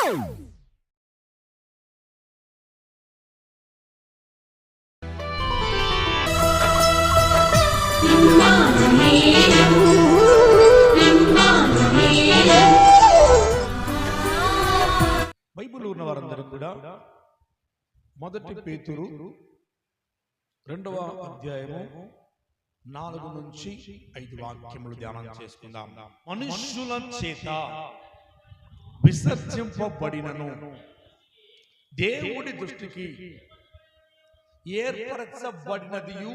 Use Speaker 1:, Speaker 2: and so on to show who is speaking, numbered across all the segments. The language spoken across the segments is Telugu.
Speaker 1: బైబిల్ ఉన్న వారందరూ కూడా మొదటి పేతురు 2వ అధ్యాయము 4 నుంచి 5 వాక్యములు ధ్యానం చేసుకుందాం. మనుష్యుల చేత విసర్జింపబడినను దేవుడి దృష్టికి ఏర్పరచబడినదియు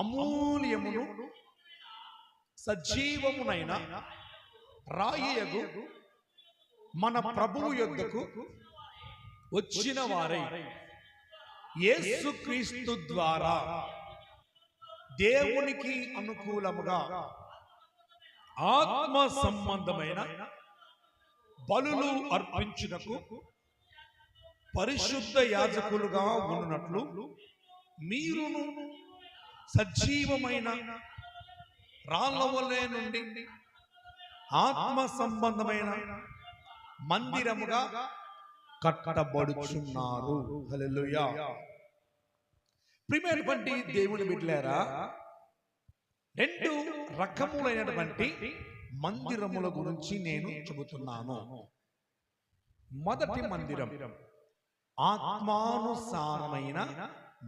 Speaker 1: అమూల్యమును సజీవమునైన రాయగు మన ప్రభువు యొద్దకు వచ్చిన వారై యేసుక్రీస్తు ద్వారా దేవునికి అనుకూలముగా ఆత్మ సంబంధమైన బలులు అర్పించుటకు పరిశుద్ధ యాజకులుగా ఉన్నట్లు మీరును సజీవమైన రాళ్ళ వలె నుండి ఆత్మ సంబంధమైన మందిరముగా కట్టబడుచున్నారు. హల్లెలూయా. ప్రియమైనటువంటి దేవుని బిడ్డలారా, 2 రకములైనటువంటి మందిరముల గురించి నేను చెబుతున్నాను. మొదటి మందిరం ఆత్మానుసారమైన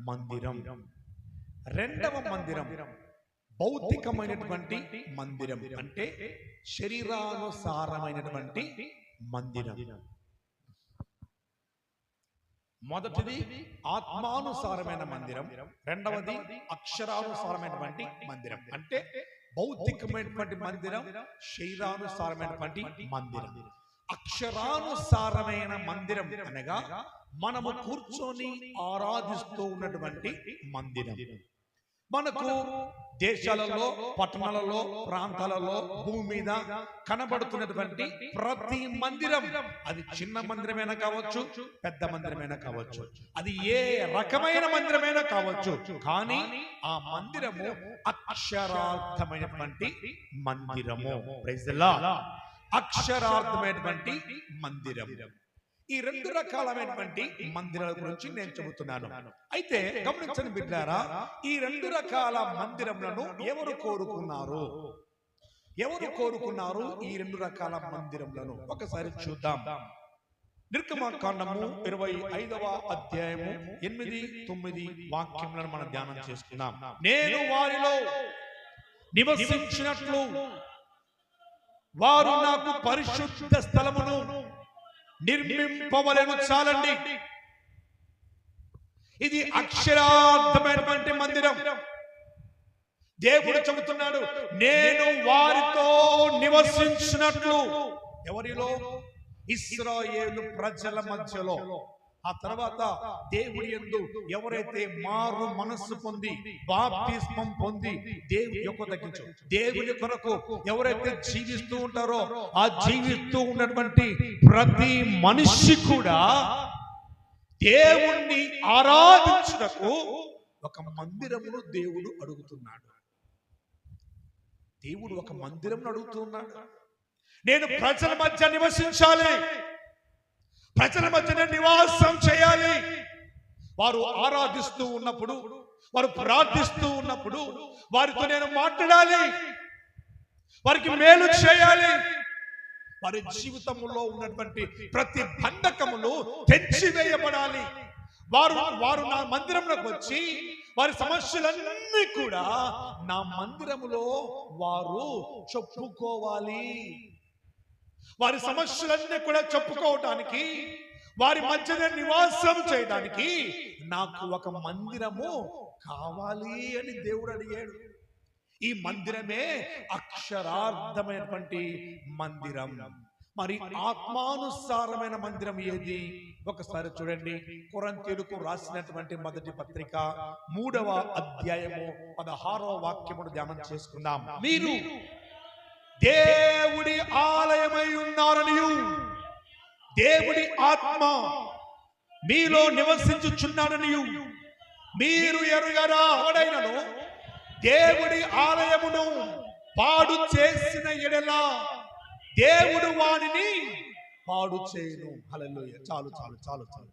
Speaker 1: మందిరం. 2వ మందిరం భౌతికమైనటువంటి మందిరం, అంటే శరీరానుసారమైనటువంటి మందిరం. మొదటిది ఆత్మానుసారమైన మందిరం, 2వది అక్షరానుసారమైనటువంటి మందిరం. అంటే భౌతికమైనటువంటి మందిరం, శరీరానుసారమైనటువంటి మందిరం. అక్షరానుసారమైన మందిరం అనగా మనము కూర్చొని ఆరాధిస్తూ ఉన్నటువంటి మందిరం. మనకు దేశాలలో, పట్టణాలలో, ప్రాంతాలలో, భూమి మీద కనబడుతున్నటువంటి ప్రతి మందిరం, అది చిన్న మందిరమైనా కావచ్చు, పెద్ద మందిరమైనా కావచ్చు, అది ఏ రకమైన మందిరమైనా కావచ్చు, కానీ ఆ మందిరము అక్షరార్థమైనటువంటి మందిరము. Praise the lord. అక్షరార్థమైనటువంటి మందిరం. ఈ 2 రకాలైనటువంటి మందిరాల గురించి నేను చెబుతున్నాను. అయితే గమనించండి బిడ్డారా, ఈ 2 రకాల మందిరములను ఎవరు కోరుకున్నారు? ఈ 2 రకాల మందిరములను ఒకసారి చూద్దాం. నిర్గమకాండము 25వ అధ్యాయము 8, 9 వాక్యములను మనం ధ్యానం చేసుకుందాం. నేను వారిలో నివసించినట్లు వారు నాకు పరిశుద్ధ స్థలమును నిర్మింపవలెను. చాలండి. ఇది అక్షరార్థమైనటువంటి మందిరం. దేవుడు చెబుతున్నాడు, నేను వారితో నివసించినట్లు. ఎవరిలో? ఇశ్రాయేలు ప్రజల మధ్యలో. ఆ తర్వాత దేవుడి యందు ఎవరైతే మారు మనస్సు పొంది బాప్తిస్మం పొంది దేవుని కొరకు ఎవరైతే జీవిస్తూ ఉంటారో, ఆ జీవిస్తూ ఉన్నటువంటి ప్రతి మనిషి కూడా దేవుణ్ణి ఆరాధించుటకు ఒక మందిరమును దేవుడు అడుగుతున్నాడు. దేవుడు ఒక మందిరమును అడుగుతున్నాడు. నేను ప్రజల మధ్య నివసించాలి, ప్రజల మధ్యనే నివాసం చేయాలి. వారు ఆరాధిస్తూ ఉన్నప్పుడు, వారు ప్రార్థిస్తూ ఉన్నప్పుడు వారితో నేను మాట్లాడాలి, వారికి మేలు చేయాలి. వారి జీవితంలో ఉన్నటువంటి ప్రతి బంధకములు తెంచివేయబడాలి. వారు నా మందిరంలోకి వచ్చి వారి సమస్యలన్నీ కూడా నా మందిరములో వారు చెప్పుకోవాలి. వారి సమస్యలన్నీ కూడా చెప్పుకోవటానికి, వారి మధ్యనే నివాసం చేయడానికి నాకు ఒక మందిరము కావాలి అని దేవుడు అడిగాడు. ఈ మందిరమే అక్షరార్థమైనటువంటి మందిరం. మరి ఆత్మానుసారమైన మందిరం ఏది? ఒకసారి చూడండి. కొరింథీయులకు రాసినటువంటి మొదటి పత్రిక 3వ అధ్యాయము 16వ వాక్యమును ధ్యానం చేసుకుందాం. మీరు దేవుడి ఆలయమై ఉన్నారనియు దేవుడి ఆత్మ మీలో నివసించుచున్నాడనియు మీరు ఎరుగరా? ఎవడైనను దేవుడి ఆలయమును పాడు చేసిన ఎడల దేవుడు వానిని పాడు చేయను. హల్లెలూయా. చాలు చాలు చాలు చాలు.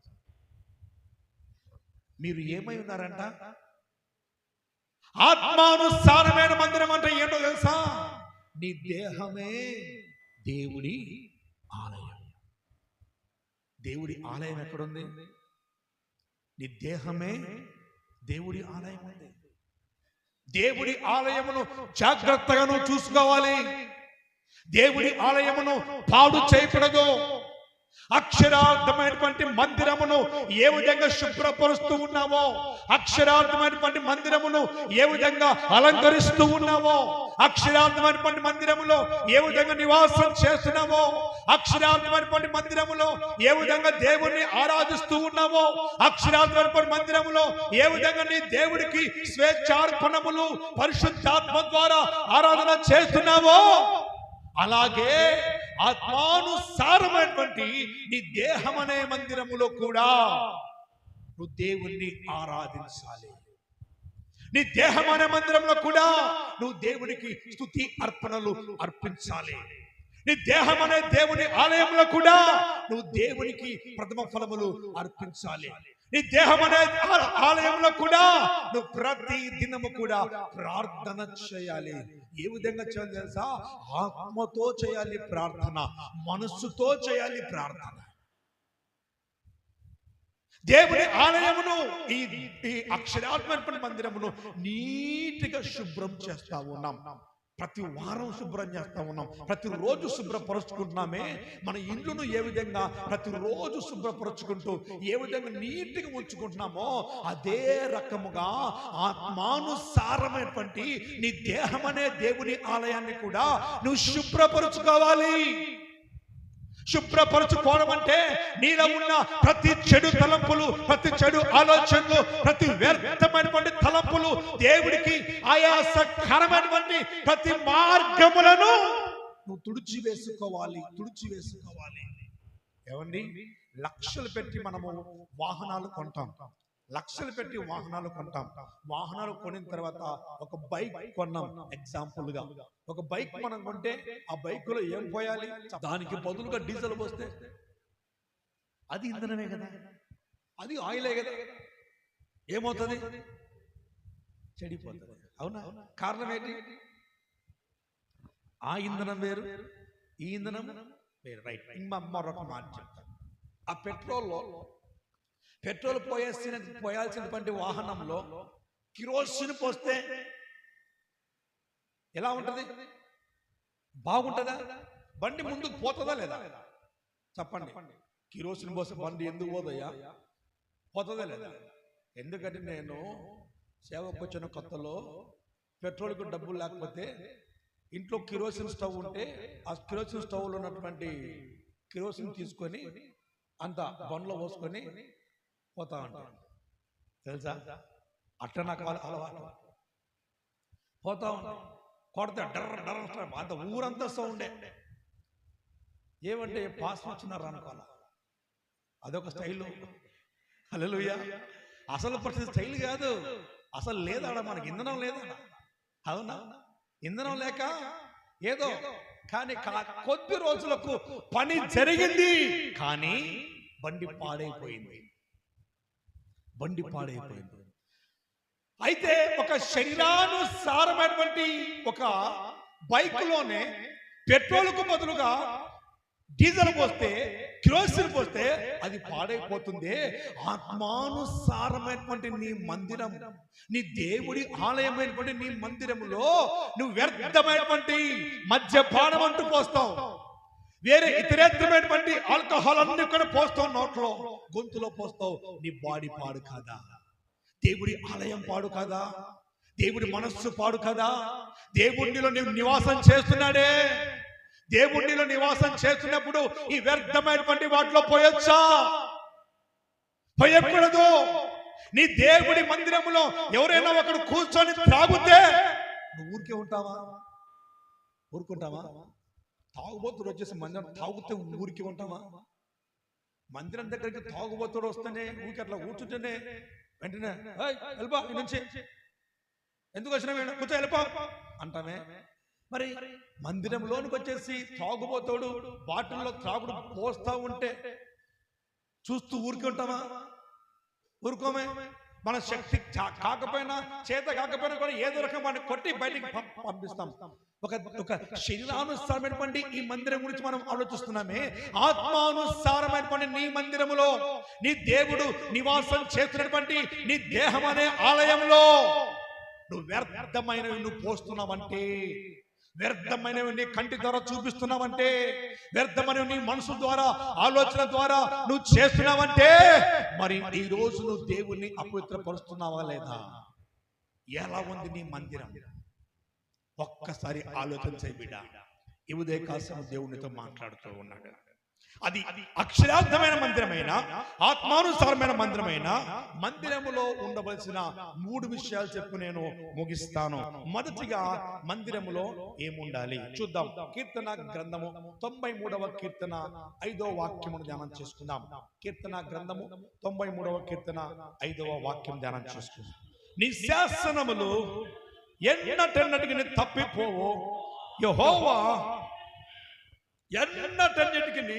Speaker 1: మీరు ఏమై ఉన్నారంట? ఆత్మానుసారమైన మందిరం అంటే ఏంటో తెలుసా? నీ దేహమే దేవుడి ఆలయం. దేవుడి ఆలయం ఎక్కడుంది? నీ దేహమే దేవుడి ఆలయం ఉంది. దేవుడి ఆలయమును జాగ్రత్తగా నువ్వు చూసుకోవాలి. దేవుడి ఆలయమును పాడు చేయకూడదు. అక్షరార్థమైనటువంటి మందిరమును ఏ విధంగా శుభ్రపరుస్తూ ఉన్నావో, అక్షరార్థమైనటువంటి మందిరమును ఏ విధంగా అలంకరిస్తూ ఉన్నావో, అక్షరార్థమైనటువంటి మందిరములో ఏ విధంగా నివాసం చేస్తున్నావో, అక్షరార్థమైనటువంటి మందిరములో ఏ విధంగా దేవుణ్ణి ఆరాధిస్తూ ఉన్నావో, అక్షరార్థమైనటువంటి మందిరములో ఏ విధంగా నీ దేవుడికి స్వేచ్ఛార్పణములు పరిశుద్ధాత్మ ద్వారా ఆరాధన చేస్తున్నావో, అలాగే ఆత్మానుసారమైనటువంటి నీ దేహం అనే మందిరములో కూడా నువ్వు దేవుణ్ణి ఆరాధించాలి. నీ దేహం అనే మందిరంలో కూడా నువ్వు దేవునికి స్తుతి అర్పణలు అర్పించాలి. నీ దేహం అనే దేవుని ఆలయంలో కూడా నువ్వు దేవునికి ప్రథమ ఫలములు అర్పించాలి. నీ దేహం అనే ఆలయంలో కూడా నువ్వు ప్రతి దినము కూడా ప్రార్థన చేయాలి. ఏ విధంగా చేయాలి తెలుసా? ఆత్మతో చేయాలి ప్రార్థన, మనస్సుతో చేయాలి ప్రార్థన. దేవుని ఆలయమును ఈ అక్షరాత్మ మందిరమును నీటిగా శుభ్రం చేస్తా ఉన్నాం. ప్రతి వారం శుభ్రం చేస్తా ఉన్నాం. ప్రతిరోజు శుభ్రపరుచుకుంటున్నామే. మన ఇల్లును ఏ విధంగా ప్రతిరోజు శుభ్రపరుచుకుంటూ ఏ విధంగా నీట్గా ఉంచుకుంటున్నామో అదే రకముగా ఆత్మానుసారమైనటువంటి నీ దేహం అనే దేవుని ఆలయాన్ని కూడా నువ్వు శుభ్రపరుచుకోవాలి. శుభ్రపరచుకోవడం అంటే నీలో ఉన్న ప్రతి చెడు తలంపులు, ప్రతి చెడు ఆలోచనలు, ప్రతి వ్యర్థమైనటువంటి తలంపులు, దేవుడికి ఆయాసకరమైనటువంటి ప్రతి మార్గములను నువ్వు తుడిచివేసుకోవాలి. ఏమండి, లక్షలు పెట్టి మనము వాహనాలు కొంటాం. వాహనాలు కొనిన తర్వాత ఒక బైక్ కొన్నాం. ఎగ్జాంపుల్ గా ఒక బైక్ మనం కొంటే ఆ బైక్ లో ఏం పోయాలి? దానికి బదులుగా డీజిల్ పోస్తే అది ఇంధనమే కదా, అది ఆయిలే కదా. ఏమవుతుంది? చెడిపోతుంది. అవునా? కారణం ఏంటి? ఆ ఇంధనం వేరు, ఈ ఇంధనం వేరు. రైట్. మరొక మాట చెప్తాను. ఆ పెట్రోల్ పోయాల్సినటువంటి వాహనంలో కిరోసిన్ పోస్తే ఎలా ఉంటది? బాగుంటుందా? బండి ముందుకు పోతుందా లేదా? చెప్పండి. కిరోసిన్ పోస్తే బండి ఎందుకు పోదయ్యా? పోతుందా లేదా? ఎందుకంటే నేను సేవకు వచ్చిన కొత్తలో పెట్రోల్కి డబ్బులు లేకపోతే ఇంట్లో కిరోసిన్ స్టవ్ ఉంటే ఆ కిరోసిన్ స్టవ్లో ఉన్నటువంటి కిరోసిన్ తీసుకొని అంత బండ్లో పోసుకొని పోతా ఉంటాను. తెలుసా? అట్లా నాకు అలవాటు. పోతా ఉంటాను, కొడితే డర్ర డర్ర అంత ఊరంతా సౌండే. ఏమంటే పాస్ వచ్చినారు అనుకోవాలా, అదొక స్టైలు. హల్లెలూయా. అసలు పరిస్థితి స్టైల్ కాదు, అసలు లేదా మనకి ఇంధనం లేదా. అవునా? ఇంధనం లేక ఏదో కానీ కొద్ది రోజులకు పని జరిగింది, కానీ బండి పాడైపోయింది. అయితే ఒక శరీరానుసారమైనటువంటి ఒక బైక్ లోనే పెట్రోల్కు బదులుగా డీజిల్ పోస్తే, కిరోసిన్ పోస్తే అది పాడైపోతుంది. ఆత్మానుసారమైనటువంటి నీ మందిరం, నీ దేవుడి ఆలయమైనటువంటి నీ మందిరములో నువ్వు వ్యర్థమైనటువంటి మద్యపానం అంటూ పోస్తావు, వేరే ఇతరేతరమైనటువంటి ఆల్కహాల్ అన్ని కూడా పోస్తావు, నోట్లో గొంతులో పోస్తావు. నీ బాడీ పాడు కాదా? దేవుడి ఆలయం పాడు కాదా? దేవుడి మనస్సు పాడు కదా? దేవుడిలో నీవు నివాసం చేస్తున్నాడే. దేవుడిలో నివాసం చేస్తున్నప్పుడు ఈ వ్యర్థమైనటువంటి వాటిలో పోయొచ్చా? పోయకూడదు. నీ దేవుడి మందిరములో ఎవరైనా ఒకడు కూర్చొని త్రాగుతే నువ్వు ఊరుకుంటావా? తాగుబోతుడు వచ్చేసి మందిరం తాగుతే ఊరికి ఉంటామా? మందిరం దగ్గరికి తాగుబోతుడు వస్తేనే ఊరికి అట్లా కూర్చుంటేనే వెంటనే వెళ్ళిపో నుంచి, ఎందుకు వచ్చినా కూర్చో వెళ్ళిపో అంటామే. మరి మందిరంలోనికి వచ్చేసి త్రాగుబోతాడు బాటిల్లో త్రాగుడు పోస్తా ఉంటే చూస్తూ ఊరుకుంటామా? ఊరుకోమే. మన శక్తి కాకపోయినా చేత కాకపోయినా కూడా ఏదో రకం వాడిని కొట్టి బయటికి పంపిస్తాం. ఒక శరీరానుసారమైనటువంటి ఈ మందిరం గురించి మనం ఆలోచిస్తున్నామే, ఆత్మానుసారమైనటువంటి నీ మందిరములో నీ దేవుడు నివాసం చేస్తున్నటువంటి నీ దేహం అనే ఆలయంలో నువ్వు వ్యర్థమైనవి నువ్వు పోస్తున్నావంటే, వ్యర్థమైనవి నీ కంటి ద్వారా చూపిస్తున్నావంటే, వ్యర్థమైనవి నీ మనసు ద్వారా ఆలోచన ద్వారా నువ్వు చేస్తున్నావంటే, మరి ఈ రోజు నువ్వు దేవుణ్ణి అపవిత్రపరుస్తున్నావా లేదా? ఎలా ఉంది నీ మందిరం? ఒక్కసారి ఆలోచన చేయి బిడ్డ. ఈ ఉదయకాలం దేవునితో మాట్లాడుతూ ఉన్నాడు. అది అక్షరార్థమైన మందిరమైన ఆత్మానుసారమైన మందిరమైన మందిరములో ఉండవలసిన 3 విషయాలు చెప్పు నేను ముగిస్తాను. మొదటిగా మందిరములో ఏముండాలి చూద్దాం. కీర్తన గ్రంథము 93వ కీర్తన 5వ వాక్యమును ధ్యానం చేసుకుందాం. కీర్తన గ్రంథము 93వ కీర్తన 5వ వాక్యం ధ్యానం చేసుకుందాం. నీ శాసనములు ఎన్నటన్నిటికి తప్పిపోవు, యెహోవా ఎన్నటన్నిటికి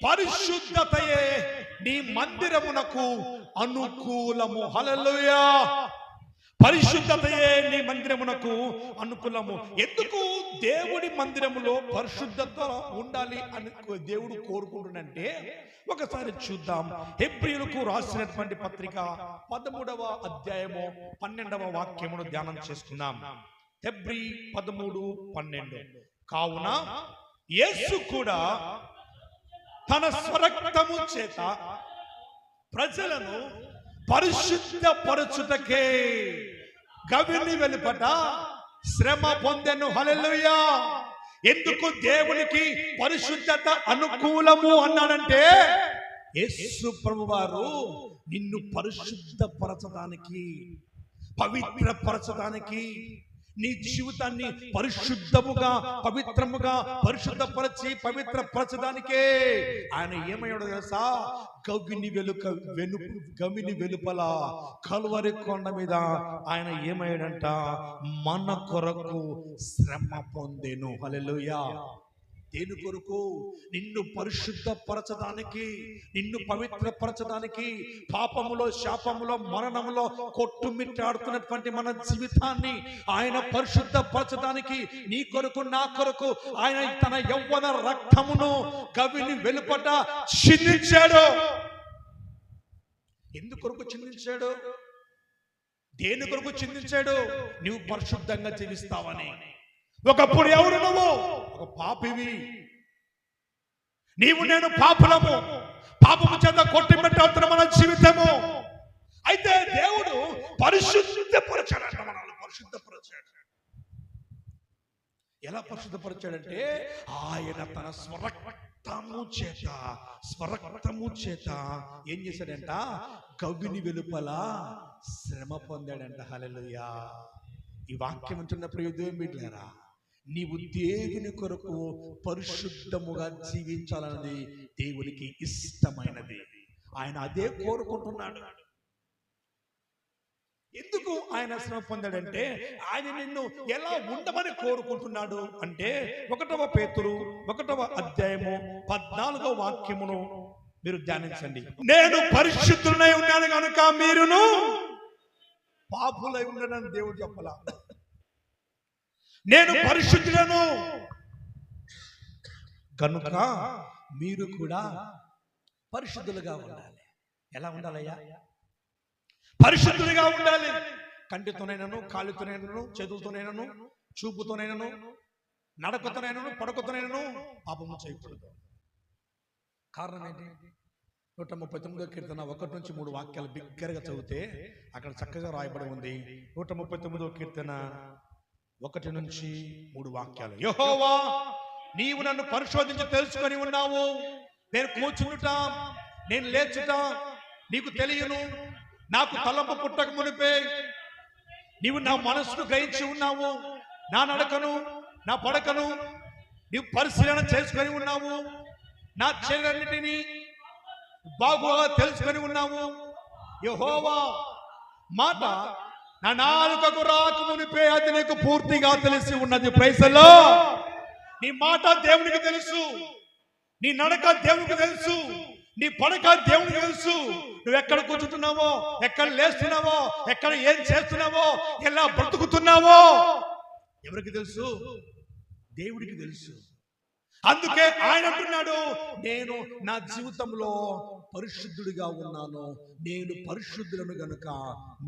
Speaker 1: పరిశుద్ధతయే నీ మందిరమునకు అనుకూలము. హల్లెలూయా. పరిశుద్ధతయే నీ మందిరమునకు అనుకూలము. ఎందుకు దేవుడి మందిరములో పరిశుద్ధత ఉండాలి అని దేవుడు కోరుకుంటున్నంటే ఒకసారి చూద్దాం. హెబ్రీయులకు రాసినటువంటి పత్రిక 13వ అధ్యాయము 12వ వాక్యమును ధ్యానం చేసుకుందాం. హెబ్రీ 13:12. కావున యేసు కూడా తన స్వరక్తము చేత ప్రజలను పరిశుద్ధపరచుటకే గవిని వెలుపట శ్రమ పొందెను. హల్లెలూయా. ఎందుకు దేవునికి పరిశుద్ధత అనుకూలము అన్నాడంటే, యేసు ప్రభువారు నిన్ను పరిశుద్ధపరచడానికి, పవిత్రపరచడానికి, నీ జీవితాన్ని పరిశుద్ధముగా పవిత్రముగా పరిశుద్ధపరచి పవిత్రపరచడానికే ఆయన ఏమయ్యాడో తెలుసా? గవిని వెలుపల కల్వరి కొండ మీద ఆయన ఏమయ్యాడంట? మన కొరకు శ్రమ పొందెను. హల్లెలూయా. దేని కొరకు? నిన్ను పరిశుద్ధపరచడానికి, నిన్ను పవిత్రపరచడానికి, పాపములో శాపములో మరణములో కొట్టుమిట్టాడుతున్నటువంటి మన జీవితాన్ని ఆయన పరిశుద్ధపరచడానికి నీ కొరకు నా కొరకు ఆయన తన యవ్వన రక్తమును గవిని వెలుపట చిందించాడు. ఎందుకొరకు చిందించాడు? దేని కొరకు చిందించాడు? నువ్వు పరిశుద్ధంగా జీవిస్తావని. ఒకప్పుడు ఎవరు? నువ్వు ఒక పాపివి. నీవు నేను పాపులము. పాపము చేత కొట్టిపెట్టాడుతున్న మన జీవితము. అయితే దేవుడు పరిశుద్ధపరచాడంట. మనల్ని పరిశుద్ధపరచాడు. ఎలా పరిశుద్ధపరచాడంటే ఆయన తన స్వరక్తము చేత ఏం చేశాడంట? గవిని వెలుపల శ్రమ పొందాడంట. హల్లెలూయా. ఈ వాక్యం ఉంటున్నప్పుడు యుద్ధం బిడ్డలారా, నీవు దేవుని కొరకు పరిశుద్ధముగా జీవించాలన్నది దేవునికి ఇష్టమైనది. ఆయన అదే కోరుకుంటున్నాడు. ఎందుకు ఆయన శ్రమ పొందాడంటే ఆయన నిన్ను ఎలా ఉండమని కోరుకుంటున్నాడు అంటే 1వ పేతురు 1వ అధ్యాయము 14వ వాక్యమును మీరు ధ్యానించండి. నేను పరిశుద్ధులై ఉన్నాను కనుక మీరును పాపులై ఉండనని దేవుడు చెప్పలా. నేను పరిశుద్ధులను కనుక మీరు కూడా పరిశుద్ధులుగా ఉండాలి. ఎలా ఉండాలయ్యా? పరిశుద్ధులుగా ఉండాలి. కంటితోనైనను, కాలుతోనైనను, చేతులతోనైనను, చూపుతోనైనను, నడకతోనైనను, పడకతోనైనను పాపము చేయకూడదు. కారణం ఏంటి? 139వ కీర్తన 1 నుంచి 3 వాక్యాలు బిగ్గరగా చదివితే అక్కడ చక్కగా రాయబడి ఉంది. 139వ కీర్తన 1 నుంచి 3 వాక్యాలు. యెహోవా, నీవు నన్ను పరిశోధించి తెలుసుకొని ఉన్నావు. నేను కూర్చుంట, నేను లేచుట నీకు తెలియను. నాకు తలంపు పుట్టక మునిపే నీవు నా మనసును గ్రహించి ఉన్నావు. నా నడకను, నా పడకను నీవు పరిశీలన చేసుకొని ఉన్నావు. నా చర్యలన్నిటినీ బాగుగా తెలుసుకొని ఉన్నావు. యెహోవా మాట నా నాలుకకు రాకమునిపే అది నీకు పూర్తిగా తెలిసి ఉన్నది. Praise the lord. నీ మాట దేవునికి తెలుసు, నీ నడక దేవునికి తెలుసు, నీ పడక దేవునికి తెలుసు. నువ్వు ఎక్కడ కూర్చుంటున్నావో, ఎక్కడ లేస్తున్నావో, ఎక్కడ ఏం చేస్తున్నావో, ఎలా బ్రతుకుతున్నావో ఎవరికి తెలుసు? దేవుడికి తెలుసు. అందుకే ఆయన అంటున్నాడు, నేను నా జీవితంలో పరిశుద్ధుడిగా ఉన్నాను, నేను పరిశుద్ధులను గనుక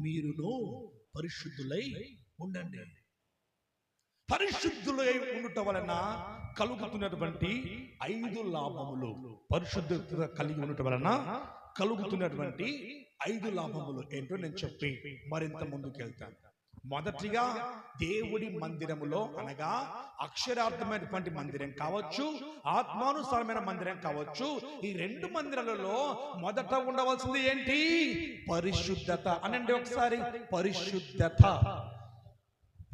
Speaker 1: మీరును పరిశుద్ధులై ఉండండి. పరిశుద్ధులై ఉండటం వలన కలుగుతున్నటువంటి 5 లాభములు, పరిశుద్ధత కలిగి ఉండటం వలన కలుగుతున్నటువంటి 5 లాభములు ఏంటో నేను చెప్పి మరింత ముందుకెళ్తాను. మొదటిగా, దేవుడి మందిరములో అనగా అక్షరార్థమైనటువంటి మందిరం కావచ్చు, ఆత్మానుసారమైన మందిరం కావచ్చు, ఈ 2 మందిరాలలో మొదట ఉండవలసింది ఏంటి? పరిశుద్ధత. అనండి ఒకసారి, పరిశుద్ధత.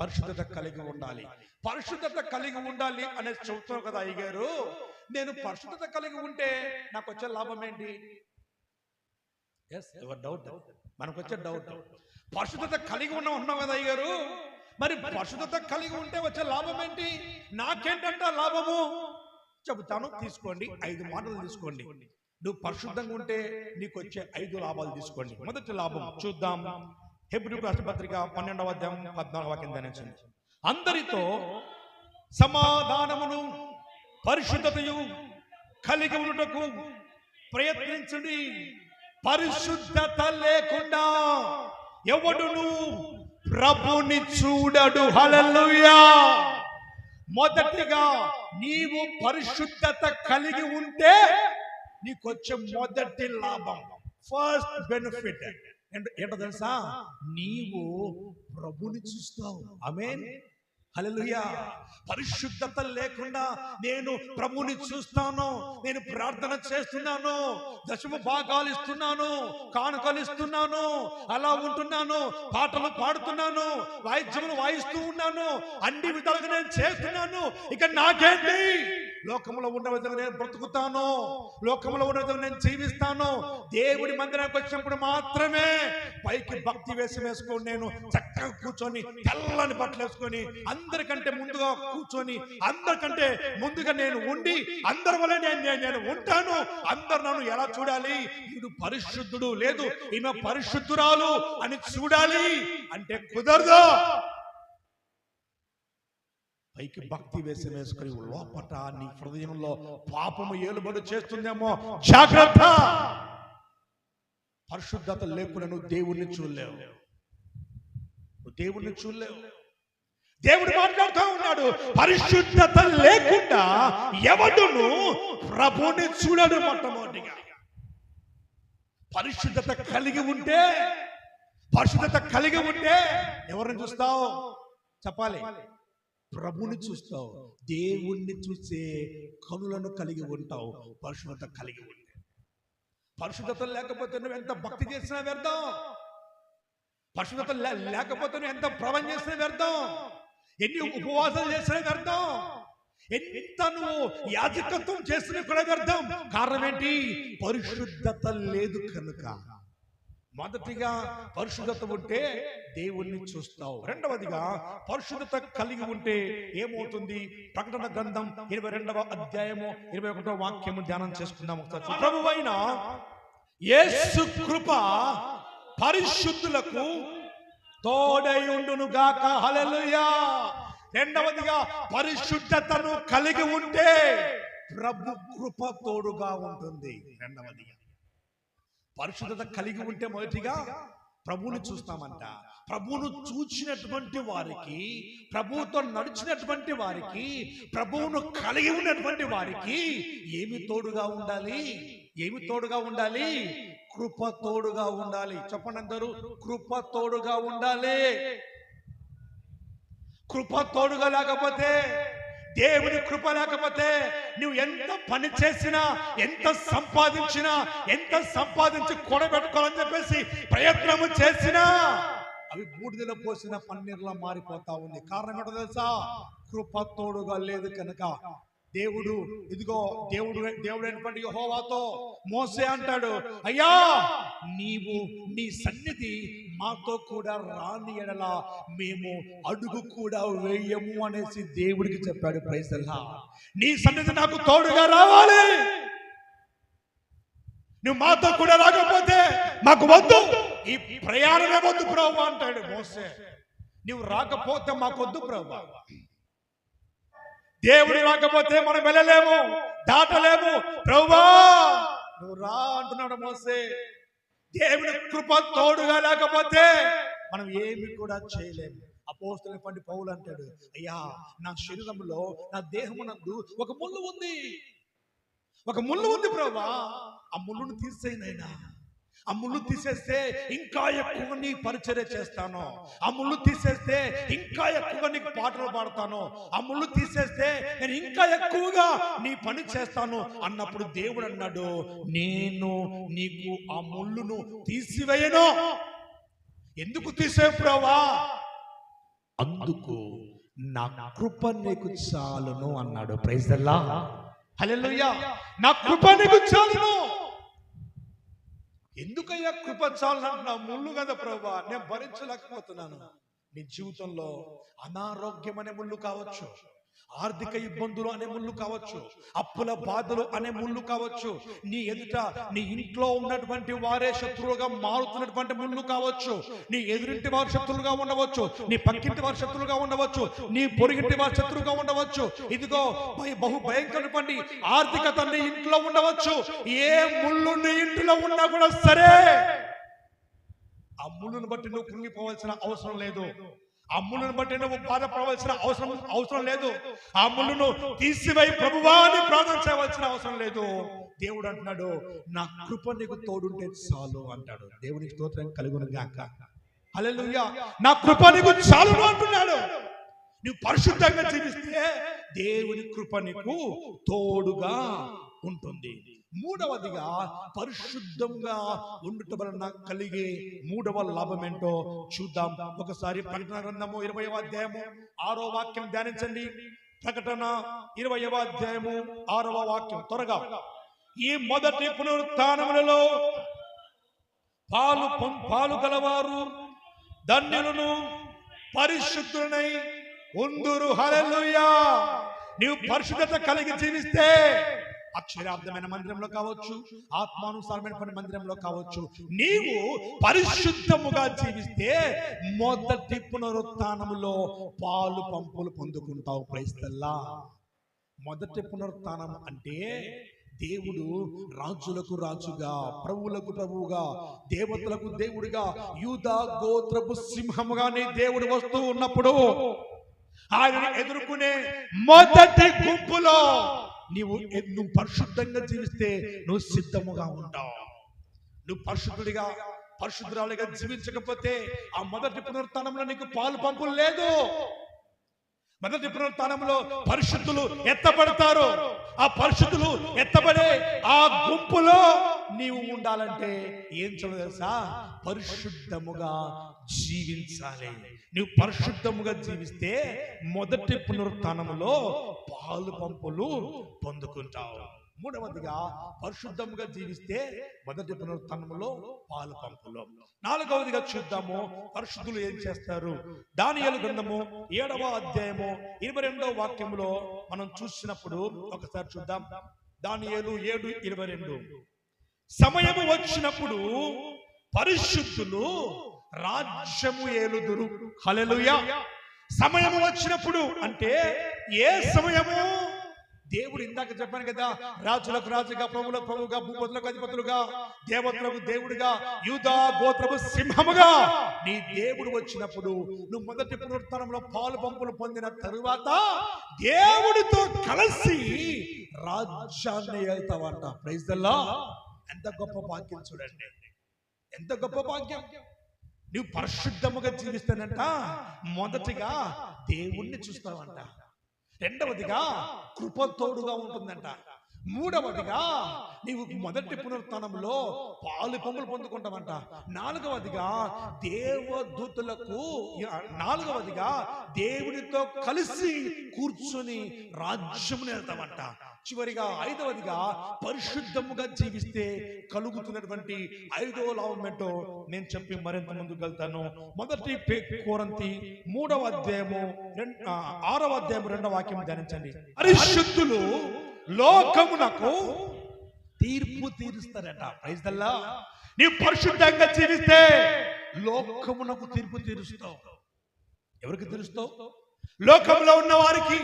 Speaker 1: పరిశుద్ధత కలిగి ఉండాలి. పరిశుద్ధత కలిగి ఉండాలి అనేది చెబుతావు కదా అయ్యగారు. నేను పరిశుద్ధత కలిగి ఉంటే నాకు వచ్చే లాభం ఏంటి? డౌట్, మనకు వచ్చే డౌట్. పరిశుద్ధత కలిగి ఉన్నావు కదా అయ్యగారు, మరి పరిశుద్ధత కలిగి ఉంటే వచ్చే లాభం ఏంటి? నాకేంటంటే లాభము చెబుతాను, తీసుకోండి. 5 మాటలు తీసుకోండి. నువ్వు పరిశుద్ధంగా ఉంటే నీకు వచ్చే 5 లాభాలు తీసుకోండి. మొదటి లాభం చూద్దాం. హెబ్రీ పత్రిక 12వ అధ్యాయం 14వ వాక్యం ధ్యానించండి. అందరితో సమాధానమును పరిశుద్ధతయు కలిగి ఉండుటకు ప్రయత్నించండి. పరిశుద్ధత లేకుండా ఎవడును ప్రభుని చూడడు. హల్లెలూయా. మొదటిగా నీవు పరిశుద్ధత కలిగి ఉంటే నీకొచ్చే మొదటి లాభం, ఫస్ట్ బెనిఫిట్ ఏంటో తెలుసా? నీవు ప్రభుని చూస్తావు. ఆమేన్, హల్లెలూయా. పరిశుద్ధత లేకుండా నేను ప్రభుని చూస్తాను, నేను ప్రార్థన చేస్తున్నాను, దశమ భాగాలు ఇస్తున్నాను, కానుకలు ఇస్తున్నాను, అలా ఉంటున్నాను, పాటలు పాడుతున్నాను, వాయిద్యములు వాయిస్తూ ఉన్నాను, అన్ని విధాలుగా నేను చేస్తున్నాను. ఇక నాకేంటి? లోకంలో ఉన్న విధంగా నేను బ్రతుకుతాను, లోకంలో ఉన్న విధంగా నేను జీవిస్తాను. దేవుడి మందిరానికి వచ్చినప్పుడు మాత్రమే పైకి భక్తి వేసుకొని నేను చక్కగా కూర్చొని తెల్లని బట్టలు వేసుకొని అందరికంటే ముందుగా కూర్చొని అందరికంటే ముందుగా నేను ఉండి అందరి వల్ల నేను ఉంటాను. అందరు నన్ను ఎలా చూడాలి? వీడు పరిశుద్ధుడు, లేదు ఈమె పరిశుద్ధురాలు అని చూడాలి అంటే కుదరదు. పైకి భక్తి వేసుకొని లోపట నీ హృదయంలో పాపము ఏలుబడి చేస్తుందేమో, జాగ్రత్త. పరిశుద్ధత లేకుండా నువ్వు దేవుణ్ణి చూడలేవు, దేవుణ్ణి చూడలేవు. దేవుడు మాట్లాడుతూ ఉన్నాడు, పరిశుద్ధత లేకుండా ఎవడును ప్రభుని చూడడు. మొట్టమొదటిగా పరిశుద్ధత కలిగి ఉంటే, పరిశుద్ధత కలిగి ఉంటే ఎవరిని చూస్తావు? చెప్పాలి, ప్రభుని చూస్తావు. దేవుణ్ణి చూసే కనులను కలిగి ఉంటావు పరిశుద్ధత కలిగి ఉంటే. పరిశుద్ధత లేకపోతే నువ్వు ఎంత భక్తి చేసినా వ్యర్థం. పరిశుద్ధత లేకపోతే నువ్వు ఎంత ప్రవణ చేసినా వ్యర్థం, ఎన్ని ఉపవాసాలు చేసినా వ్యర్థం, ఎంత నువ్వు యాజకత్వం చేసినా కూడా వ్యర్థం. కారణం ఏంటి? పరిశుద్ధత లేదు కనుక. మొదటిగా పరిశుద్ధత ఉంటే దేవుణ్ణి చూస్తావు. రెండవదిగా పరిశుద్ధత కలిగి ఉంటే ఏమవుతుంది? ప్రకటన గ్రంథం 22వ అధ్యాయము 21వ వాక్యము ధ్యానం చేసుకుందాం. ప్రభువైన యేసు కృప పరిశుద్ధులకు తోడై ఉండును గాక. హల్లెలూయా. రెండవదిగా పరిశుద్ధతను కలిగి ఉంటే ప్రభు కృప తోడుగా ఉంటుంది. రెండవదిగా పరిశుద్ధత కలిగి ఉంటే మొదటిగా ప్రభువుని చూస్తామంట. ప్రభువును చూచినటువంటి వారికి, ప్రభువుతో నడిచినటువంటి వారికి, ప్రభువును కలిగి ఉన్నటువంటి వారికి ఏమి తోడుగా ఉండాలి? ఏమి తోడుగా ఉండాలి? కృప తోడుగా ఉండాలి. చెప్పండి అందరూ, కృప తోడుగా ఉండాలి. కృప తోడుగా లేకపోతే, దేవుని కృప లేకపోతే నువ్వు ఎంత పని చేసినా, ఎంత సంపాదించి కూడబెట్టుకోవాలని చెప్పేసి ప్రయత్నము చేసినా అవి బూడిదలో పోసిన పన్నీర్లా మారిపోతా ఉంది. కారణం ఏంటో తెలుసా? కృప తోడుగా లేదు కనుక. దేవుడు ఇదిగో దేవుడు అయినటువంటి యెహోవాతో మోసే అంటాడు, అయ్యా నీవు నీ సన్నిధి మాతో కూడా రాని ఎడల మేము అడుగు కూడా వేయము అనేసి దేవుడికి చెప్పాడు. Praise the lord. నీ సన్నిధి నాకు తోడుగా రావాలి, నువ్వు మాతో కూడా రాకపోతే మాకు వద్దు, ఈ ప్రయాణమే వద్దు ప్రభువా అంటాడు మోసే. నువ్వు రాకపోతే మాకు వద్దు ప్రభువా. దేవుడు రాకపోతే మనం వెళ్ళలేము, దాటలేము. ప్రభువా నువ్వు రా అంటున్నాడు మోసే. దేవుని కృప తోడుగా లేకపోతే మనం ఏమి కూడా చేయలేము. అపోస్తలుడైన పౌలు అంటాడు, అయ్యా నా శరీరంలో నా దేహమునందు ఒక ముళ్ళు ఉంది, ఒక ముళ్ళు ఉంది ప్రభువా, ఆ ముళ్ళును తీసేయనైనా. ఆ ముళ్ళు తీసేస్తే ఇంకా ఎక్కువ నీ పరిచర్య చేస్తాను, ఆ ముళ్ళు తీసేస్తే ఇంకా ఎక్కువగా నీకు పాటలు పాడతాను, ఆ ముళ్ళు తీసేస్తే నేను ఇంకా ఎక్కువగా నీ పని చేస్తాను అన్నప్పుడు దేవుడు అన్నాడు, నేను నీకు ఆ ముళ్ళును తీసివేయను. ఎందుకు తీసేవు ప్రభువా? అందుకు నా కృప నీకు చాలును అన్నాడు. Praise the Lord. హల్లెలూయా. నా కృప నీకు చాలును. ఎందుకయ్యా కృప చాలంటున్నా? ముళ్ళు కదా ప్రభువా, నేను భరించలేకపోతున్నాను. నీ జీవితంలో అనారోగ్యం అనే ముళ్ళు కావచ్చు, ఆర్థిక ఇబ్బందులు అనే ముళ్ళు కావచ్చు, అప్పుల బాధలు అనే ముళ్ళు కావచ్చు, నీ ఎదుట నీ ఇంట్లో ఉన్నటువంటి వారే శత్రువులుగా మారుతున్నటువంటి ముళ్ళు కావచ్చు, నీ ఎదురింటి వారి శత్రువులుగా ఉండవచ్చు, నీ పక్కింటి వారి శత్రువులుగా ఉండవచ్చు, నీ పొరుగింటి వారి శత్రువుగా ఉండవచ్చు. ఇదిగో బహు భయంకరమైన ఆర్థికత నీ ఇంట్లో ఉండవచ్చు. ఏ ముళ్ళు నీ ఇంట్లో ఉన్నా కూడా సరే, ఆ ముళ్ళును బట్టి నువ్వు కృంగిపోవాల్సిన అవసరం లేదు, ఆ ముళ్ళును బట్టి నువ్వు బాధపడవలసిన అవసరం లేదు, ఆ ముళ్ళును తీసివేయి ప్రభువా అని ప్రార్థన చేయవలసిన అవసరం లేదు. దేవుడు అంటున్నాడు, నా కృప నీకు తోడుంటే చాలు అంటాడు. దేవునికి స్తోత్రం కలుగును గాక. హల్లెలూయా. నా కృప నీకు చాలు అంటున్నాడు. నువ్వు పరిశుద్ధంగా జీవిస్తే దేవుని కృప నీకు తోడుగా ఉంటుంది. మూడవదిగా పరిశుద్ధంగా ఉండటం వలన కలిగే మూడవ లాభం ఏంటో చూద్దాం. ఒకసారి ప్రకటన గ్రంథము 20వ అధ్యాయము 6వ వాక్యం ధ్యానించండి. ప్రకటన 20వ అధ్యాయము 6వ వాక్యం త్వరగా. ఈ మొదటి పునరుత్థానములలో పాలు గలవారు ధన్యులను, పరిశుద్ధులనై ఉందురు. హల్లెలూయా. నీవు పరిశుద్ధత కలిగి జీవిస్తే అక్షరార్థమైన మందిరంలో కావచ్చు, ఆత్మానుసారమైన మందిరంలో కావచ్చు, నీవు పరిశుద్ధముగా జీవిస్తే మొదటి పునరుత్థానములో పాలు పంపులు పొందుకుంటావు. Praise the lord. మొదటి పునరుత్థానం అంటే దేవుడు రాజులకు రాజుగా, ప్రభువులకు ప్రభువుగా, దేవతలకు దేవుడిగా, యూదా గోత్రపు సింహముగా నీ దేవుడు వస్తూ ఉన్నప్పుడు ఆయన ఎదుర్కొనే మొదటి గుంపులో నువ్వు పరిశుద్ధంగా జీవిస్తే నువ్వు సిద్ధముగా ఉంటావు. నువ్వు పరిశుద్ధురాలిగా జీవించకపోతే ఆ మొదటి పునరుత్థానంలో నీకు పాలు పంపులు లేదు. మొదటి పునరుత్థానంలో పరిశుద్ధులు ఎత్తబడతారు. ఆ పరిశుద్ధులు ఎత్తబడే ఆ గుంపులో నీవు ఉండాలంటే ఏం చేయాలో తెలుసా? పరిశుద్ధముగా జీవించాలి. నువ్వు పరిశుద్ధముగా జీవిస్తే మొదటి పునరుత్థానములో పాలు పంపులు పొందుకుంటావు. మూడవదిగా పరిశుద్ధముగా జీవిస్తే మొదటి పునరుత్థానములో పాలు పంపులు. నాలుగవదిగా చూద్దాము, పరిశుద్ధులు ఏం చేస్తారు. దానియేలు గ్రంథము 7వ అధ్యాయము 22వ వాక్యములో మనం చూసినప్పుడు ఒకసారి చూద్దాం. దానియేలు 7:22. సమయము వచ్చినప్పుడు పరిశుద్ధులు రాజ్యము ఏలుదురు. హల్లెలూయా. సమయము వచ్చినప్పుడు అంటే ఏ సమయము? దేవుడు ఇందాక చెప్పాను కదా, రాజులకు రాజుగా, ప్రభువులకు ప్రభువుగా, భూపతులకు అధిపతులుగా, దేవతలకు దేవుడిగా, యూదా గోత్రపు సింహముగా నీ దేవుడు వచ్చినప్పుడు నువ్వు మొదటి పునరుత్థానంలో పాలు పంపులు పొందిన తరువాత దేవుడితో కలిసి రాజ్యాన్ని ఏళ్తావంట. Praise the lord. ఎంత గొప్ప భాగ్యం చూడండి, ఎంత గొప్ప భాగ్యం. నువ్వు పరిశుద్ధముగా జీవిస్తానంట, మొదటిగా దేవుణ్ణి చూస్తావంట, రెండవదిగా కృప తోడుగా ఉంటుందంట, మూడవదిగా నీవు మొదటి పునరుత్థానంలో పాలు పొంగులు పొందుకుంటామంట. నాలుగవదిగా దేవునితో కలిసి కూర్చొని రాజ్యమును వెళ్తామంట. చివరిగా ఐదవదిగా పరిశుద్ధముగా జీవిస్తే కలుగుతున్నటువంటి 5వ లాభం ఏంటో నేను చెప్పి మరింత ముందుకు వెళ్తాను. మొదటి కొరింథీ 3వ అధ్యాయము 6వ అధ్యాయం 2వ వాక్యం ధ్యానించండి. పరిశుద్ధులు లోకమునకు తీర్పు తీరుస్తారట. Praise the lord. నీవు పరిశుద్ధంగా జీవిస్తే లోకమునకు తీర్పు తీరుస్తావు. ఎవరికి తీరుస్తావు? లోకంలో ఉన్న వారికి,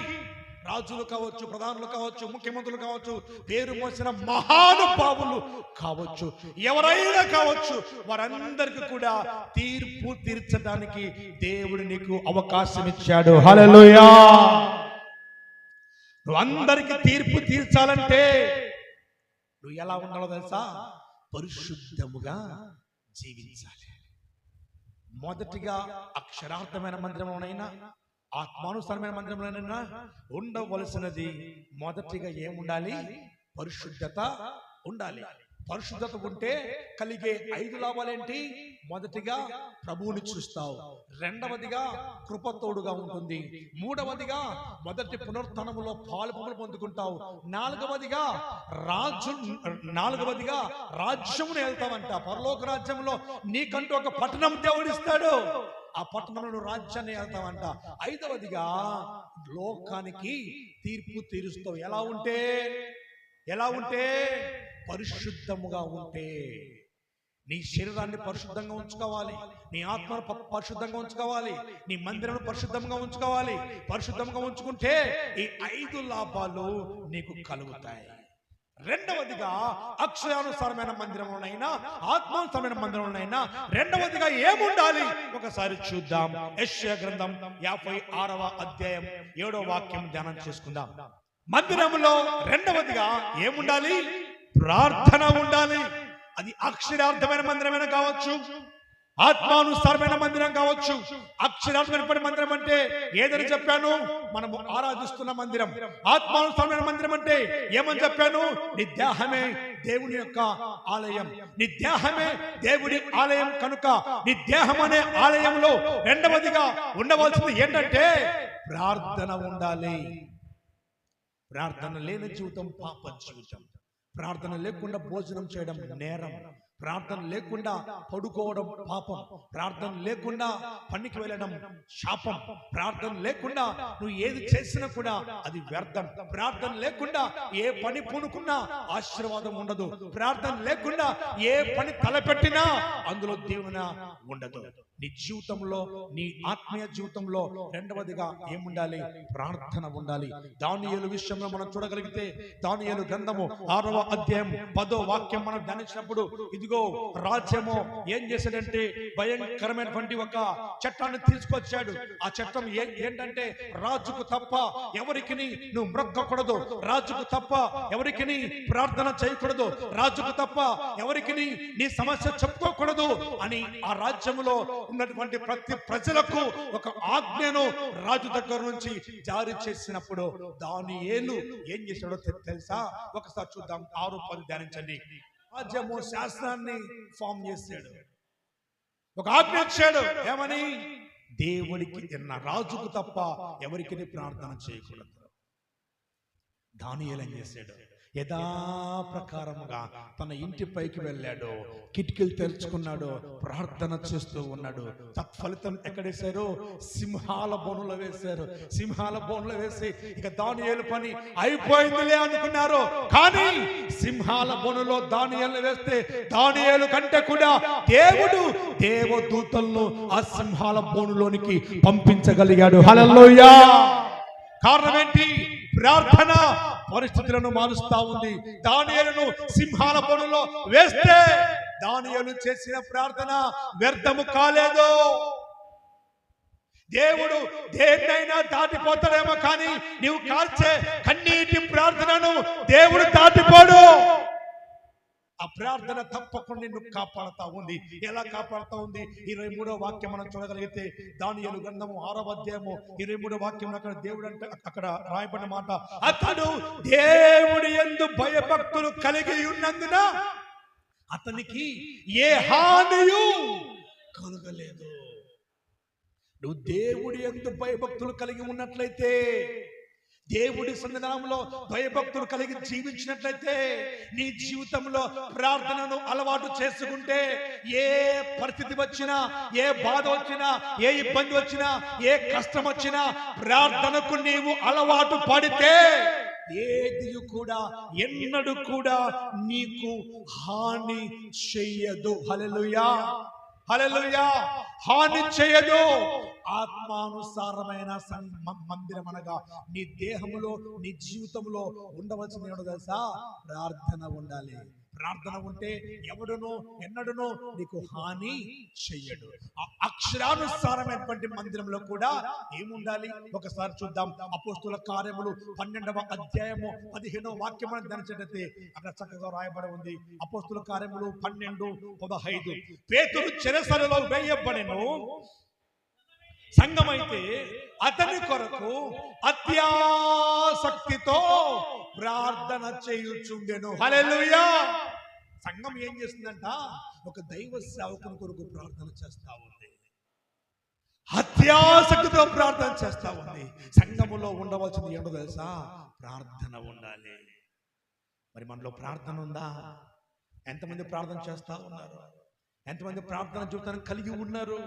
Speaker 1: రాజులు కావచ్చు, ప్రధానులు కావచ్చు, ముఖ్యమంత్రులు కావచ్చు, పేరు మోసిన మహానుభావులు కావచ్చు, ఎవరైనా కావచ్చు, వారందరికీ కూడా తీర్పు తీర్చడానికి దేవుడు నీకు అవకాశం ఇచ్చాడు. హల్లెలూయా. నువ్వు అందరికి తీర్పు తీర్చాలంటే నువ్వు ఎలా ఉండాలో తెలుసా? పరిశుద్ధముగా జీవించాలి. మొదటిగా అక్షరార్థమైన మందిరంలోనైనా ఆత్మానుసారమైన మందిరంలోనైనా ఉండవలసినది మొదటిగా ఏముండాలి? పరిశుద్ధత ఉండాలి. పరిశుద్ధత ఉంటే కలిగే 5 లాభాలేంటి? మొదటిగా ప్రభువుని చూస్తావు, రెండవదిగా కృపతోడుగా ఉంటుంది, మూడవదిగా మొదటి పునరుత్థానములో పాలు పొందుకుంటావు, నాలుగవదిగా రాజ్యమును వెళ్తావంట. పరలోక రాజ్యంలో నీకంటూ ఒక పట్టణం దేవుడిస్తాడు. ఆ పట్టణంలో రాజ్యాన్ని వెళ్తావంట. 5వదిగా లోకానికి తీర్పు తీరుస్తావు. ఎలా ఉంటే పరిశుద్ధముగా ఉంటే. నీ శరీరాన్ని పరిశుద్ధంగా ఉంచుకోవాలి, నీ ఆత్మను పరిశుద్ధంగా ఉంచుకోవాలి, నీ మందిరం పరిశుద్ధంగా ఉంచుకోవాలి. పరిశుద్ధంగా ఉంచుకుంటే ఈ 5 లాభాలు నీకు కలుగుతాయి. రెండవదిగా అక్షరానుసారమైన మందిరంలోనైనా ఆత్మానుసారమైన మందిరంలోనైనా రెండవదిగా ఏముండాలి? ఒకసారి చూద్దాం. యెషయా గ్రంథం 56వ అధ్యాయం 7వ వాక్యం ధ్యానం చేసుకుందాం. మందిరంలో రెండవదిగా ఏముండాలి? ప్రార్థన ఉండాలి. అది అక్షరార్థమైన మందిరమైన కావచ్చు, ఆత్మానుసారమైన మందిరం కావచ్చు. అక్షరార్థమైన మందిరం అంటే ఏదని చెప్పాను? మనము ఆరాధిస్తున్న మందిరం. ఆత్మానుసారమైన మందిరం అంటే ఏమని చెప్పాను? నీ దేహమే దేవుని యొక్క ఆలయం, నీ దేహమే దేవుడి ఆలయం. కనుక నీ దేహం అనే ఆలయంలో రెండవదిగా ఉండవలసింది ఏంటంటే ప్రార్థన ఉండాలి. ప్రార్థన లేని జీవితం పాప జీవితం. ప్రార్థన లేకుండా భోజనం చేయడం నేరం. ప్రార్థన లేకుండా పడుకోవడం పాపం. ప్రార్థన లేకుండా పనికి వెళ్ళడం శాపం. ప్రార్థన లేకుండా నువ్వు ఏది చేసినా కూడా అది వ్యర్థం. ప్రార్థన లేకుండా ఏ పని పూనుకున్నా ఆశీర్వాదం ఉండదు. ప్రార్థన లేకుండా ఏ పని తలపెట్టినా అందులో దీవెన ఉండదు. నీ జీవితంలో, నీ ఆత్మీయ జీవితంలో రెండవదిగా ఏముండాలి? ప్రార్థన ఉండాలి. దానియేలు విషయంలో మనం చూడగలిగితే దానియేలు గ్రంథము 6వ అధ్యాయం 10వ వాక్యం మనం ధ్యానించినప్పుడు, ఇదిగో రాజ్యము ఏం చేశాడంటే భయంకరమైనటువంటి ఒక చట్టాన్ని తీసుకొచ్చాడు. ఆ చట్టం ఏంటంటే రాజుకు తప్ప ఎవరికి నువ్వు మ్రొక్కకూడదు, రాజుకు తప్ప ఎవరికి ప్రార్థన చేయకూడదు, రాజుకు తప్ప ఎవరికి నీ సమస్య చెప్పుకోకూడదు అని ఆ రాజ్యంలో ఉన్నటువంటి ప్రతి ప్రజలకు ఒక ఆజ్ఞను రాజు దగ్గర నుంచి జారీ చేసినప్పుడు దానియేలు ఏం చేశాడో తెలుసా? ఒకసారి చూద్దాం. 6:10 ధ్యానించండి. రాజ్యము శాస్త్రాన్ని ఫామ్ చేశాడు, ఒక ఆజ్ఞ ఇచ్చాడు. ఏమని? దేవుడికి రాజుకు తప్ప ఎవరికి ప్రార్థన చేయకూడదు. దానియేలు ఏం చేశాడు? యథాప్రకారముగా తన ఇంటి పైకి వెళ్ళాడు, కిటికీలు తెరుచుకున్నాడు, ప్రార్థన చేస్తూ ఉన్నాడు. తత్ఫలితం ఎక్కడేశారు? సింహాల బోనులో వేశారు. సింహాల బోనులో వేసి ఇక దానియేలు పని అయిపోయిందిలే అనుకున్నారు. కానీ సింహాల బోనులో దానియేలు వేస్తే దానియేలు కంటే కూడా దేవుడు దేవదూతలను ఆ సింహాల బోనులోనికి పంపించగలిగాడు. హల్లెలూయా. కారణం ఏంటి? ప్రార్థన పరిస్థితులను మారుస్తా ఉంది. దానియేలును సింహాల బోనులో వేస్తే దానియేలు చేసిన ప్రార్థన వ్యర్థము కాలేదు. దేవుడు దేన్నైనా దాటిపోతాడేమో కానీ నీవు కార్చే కన్నీటి ప్రార్థనను దేవుడు దాటిపోడు. ఆ ప్రార్థన తప్పకుండా నిన్ను కాపాడుతా ఉంది. ఎలా కాపాడుతా ఉంది? 23వ వాక్యం మనం చూడగలిగితే దానియేలు గ్రంథము 6వ అధ్యాయము 23వ వాక్యం అక్కడ దేవుడు అంటే అక్కడ రాయబడిన మాట, అతడు దేవుడి యందు భయభక్తులు కలిగి ఉన్నందున అతనికి ఏ హానియు కలుగలేదు. నువ్వు దేవుడి యందు భయభక్తులు కలిగి ఉన్నట్లయితే, దేవుడి సన్నిధానంలో భయభక్తులు కలిగి జీవించినట్లయితే, నీ జీవితంలో ప్రార్థనను అలవాటు చేసుకుంటే, ఏ పరిస్థితి వచ్చినా, ఏ బాధ వచ్చినా, ఏ ఇబ్బంది వచ్చినా, ఏ కష్టం వచ్చినా, ప్రార్థనకు నీవు అలవాటు పడితే ఏది కూడా ఎన్నడూ కూడా నీకు హాని చెయ్యదు. హల్లెలూయా, హల్లెలూయా. హాని చేయదు. ఆత్మానుసారమైన మందిరం అనగా నీ దేహంలో, నీ జీవితంలో ఉండవలసింది ఏమిటో తెలుసా? ప్రార్థన ఉండాలి. ప్రార్థన ఉంటే ఎవడునో ఎన్నడునో నీకు హాని చెయ్యడు. అక్షరానుసారమైనటువంటి మందిరంలో కూడా ఏముండాలి? ఒకసారి చూద్దాం. అపోస్తుల కార్యములు 12వ అధ్యాయము 15వ వాక్యం ధ్యానించినట్లయితే అక్కడ చక్కగా రాయబడి ఉంది. అపోస్తుల కార్యములు 12:15. పేతురు చెరసాలలో వేయబడెను, సంఘమైతే అతని కొరకు అత్యాసక్తితో ప్రార్థన చేయుచుండెను. హల్లెలూయా. సంఘం ఏం చేస్తుందంట? ఒక దైవ సేవకుని కొరకు ప్రార్థన చేస్తా ఉంది, అత్యాసక్తితో ప్రార్థన చేస్తా ఉంది. సంఘములో ఉండవలసింది ఏంటో తెలుసా? ప్రార్థన ఉండాలి. మరి మనలో ప్రార్థన ఉందా? ఎంతమంది ప్రార్థన చేస్తా ఉన్నారు? ఎంతమంది ప్రార్థన జీవితాన్ని కలిగి ఉన్నారు?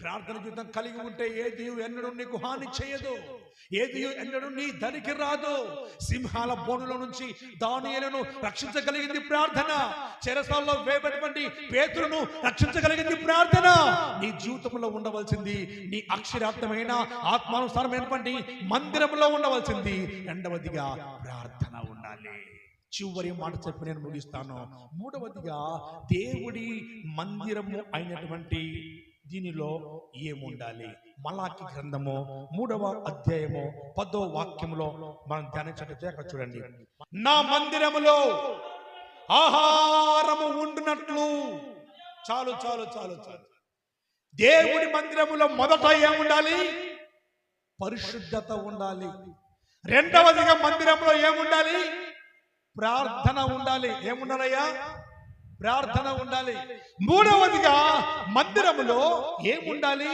Speaker 1: ప్రార్థన జీవితం కలిగి ఉంటే ఏది ఎన్నడూ నీకు హాని చేయదు, ఏది ఎన్నడూ నీ దరికి రాదు. సింహాల బోనులో నుంచి దానియేలును రక్షించగలిగింది ప్రార్థన. చెరసాలలో వేయబడినటువంటి పేతురును రక్షించగలిగింది ప్రార్థన. నీ జీవితంలో ఉండవలసింది నీ అక్షరార్థమైన ఆత్మానుసారమైనటువంటి మందిరంలో ఉండవలసింది. రెండవదిగా ప్రార్థన ఉండాలి. చివరి మాట చెప్పి నేను ముగిస్తాను. మూడవదిగా దేవుడి మందిరము అయినటువంటి దీనిలో ఏముండాలి? మలాకి గ్రంథము 3వ అధ్యాయము 10వ వాక్యములో మనం ధ్యానించినట్లయితే అక్కడ చూడండి, నా మందిరములో ఆహారము ఉండునట్లు. చాలు చాలు చాలు చాలు. దేవుడి మందిరములో మొదట ఏముండాలి? పరిశుద్ధత ఉండాలి. రెండవదిగా మందిరంలో ఏముండాలి? ప్రార్థన ఉండాలి. ఏముండాలయ్యా? ప్రార్థన ఉండాలి. మూడవదిగా మందిరములో ఏముండాలి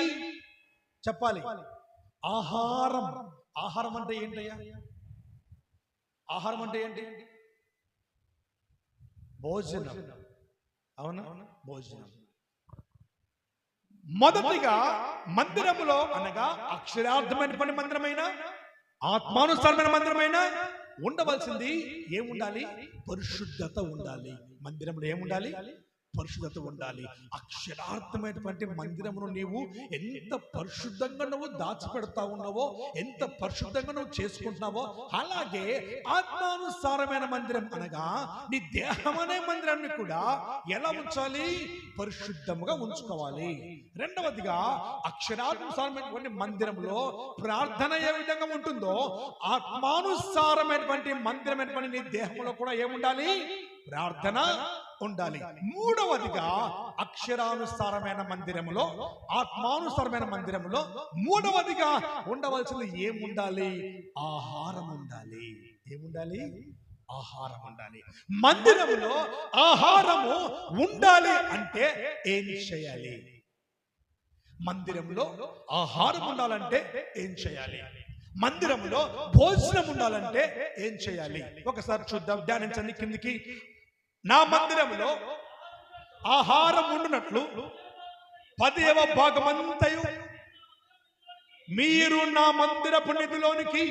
Speaker 1: చెప్పాలి? ఆహారం. ఆహారం అంటే ఏంటయ్యా? ఆహారం అంటే ఏంటి? భోజనం. అవునా? భోజనం. మొదటిగా మందిరములో అనగా అక్షరార్థమైన పని మందిరమైన ఆత్మానుసారమైన మందిరమైన ఉండవలసింది ఏముండాలి? పరిశుద్ధత ఉండాలి. మందిరంలో ఏముండాలి? పరిశుద్ధత ఉండాలి. అక్షరార్థమైనటువంటి మందిరమును నీవు ఎంత పరిశుద్ధంగా నువ్వు దాచిపెడతా ఉన్నావో, ఎంత పరిశుద్ధంగా నువ్వు చేసుకుంటున్నావో, అలాగే ఆత్మానుసారమైన మందిరం అనగా నీ దేహం అనే మందిరాన్ని కూడా ఎలా ఉంచాలి? పరిశుద్ధముగా ఉంచుకోవాలి. రెండవదిగా అక్షరానుసారమైనటువంటి మందిరంలో ప్రార్థన ఏ విధంగా ఉంటుందో, ఆత్మానుసారమైనటువంటి మందిరమైనటువంటి నీ దేహంలో కూడా ఏముండాలి? ప్రార్థన ఉండాలి. మూడవదిగా అక్షరానుసారమైన మందిరములో, ఆత్మానుసారమైన మందిరములో మూడవదిగా ఉండవలసింది ఏముండాలి? ఆహారం ఉండాలి. ఏముండాలి? ఆహారం ఉండాలి. మందిరములో ఆహారము ఉండాలి అంటే ఏం చేయాలి? మందిరంలో ఆహారం ఉండాలంటే ఏం చేయాలి? మందిరంలో భోజనం ఉండాలంటే ఏం చేయాలి? ఒకసారి చూద్దాం, ధ్యానించండి కిందికి. నా మందిరంలో ఆహారం ఉండునట్లు 10వ భాగమంతయు మీరు నా మందిరపు నిధిలోనికి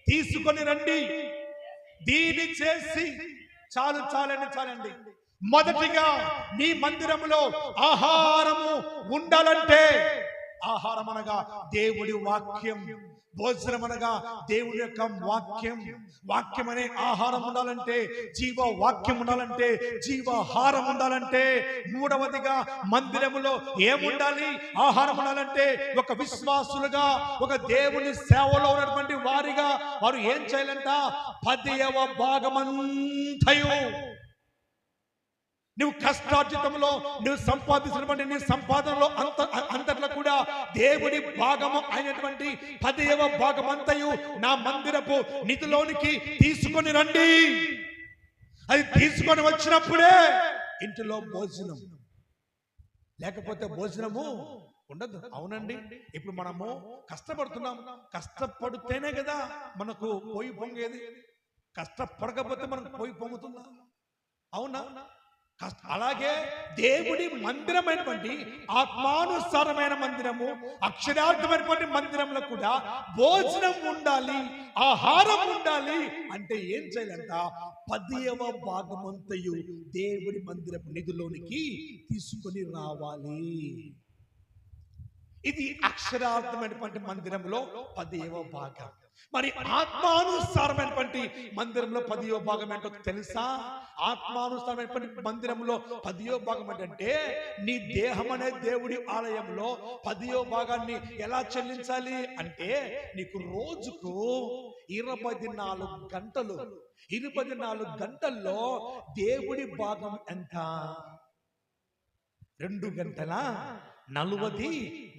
Speaker 1: తీసుకొని రండి. దీని చేసి చాలండి. మొదటిగా నీ మందిరములో ఆహారము ఉండాలంటే, ఆహారం అనగా దేవుడి వాక్యం, భోజనం అనగా దేవుడి యొక్క వాక్యం. వాక్యం అనే ఆహారం ఉండాలంటే, జీవ వాక్యం ఉండాలంటే, జీవాహారం ఉండాలంటే, మూడవదిగా మందిరములో ఏముండాలి? ఆహారం ఉండాలంటే, ఒక విశ్వాసులుగా, ఒక దేవుని సేవలో ఉన్నటువంటి వారిగా వారు ఏం చేయాలంట? 10వ భాగమంతయు నువ్వు కష్టార్జితంలో నువ్వు సంపాదించినటువంటి నీ సంపాదనలో అంతట్లో కూడా దేవుడి భాగము అయినటువంటి 10వ భాగమంతయు నా మందిరపు నిధిలోనికి తీసుకొని రండి. అది తీసుకొని వచ్చినప్పుడే ఇంటిలో భోజనం, లేకపోతే భోజనము ఉండదు. అవునండి, ఇప్పుడు మనము కష్టపడుతున్నాం, కష్టపడితేనే కదా మనకు పోయి పొంగేది. కష్టపడకపోతే మనకు పోయి పొంగుతుందా? అవునా? అలాగే దేవుడి మందిరమైనటువంటి ఆత్మానుసారమైన మందిరము, అక్షరార్థమైనటువంటి మందిరంలో కూడా భోజనం ఉండాలి, ఆహారం ఉండాలి. అంటే ఏం చేయాలంట? 10వ భాగమంతయు దేవుడి మందిరపు నిధిలోనికి తీసుకొని రావాలి. ఇది అక్షరార్థమైనటువంటి మందిరంలో 10వ భాగం. మరి ఆత్మానుసారమైనటువంటి మందిరంలో 10వ భాగం ఏంటో తెలుసా? ఆత్మానుసారమైనటువంటి మందిరంలో 10వ భాగం ఏంటంటే, నీ దేహం అనే దేవుడి ఆలయంలో 10వ భాగాన్ని ఎలా చెల్లించాలి అంటే, నీకు రోజుకు 24 గంటలు, 24 గంటల్లో దేవుడి భాగం ఎంత? 2 గంటల 40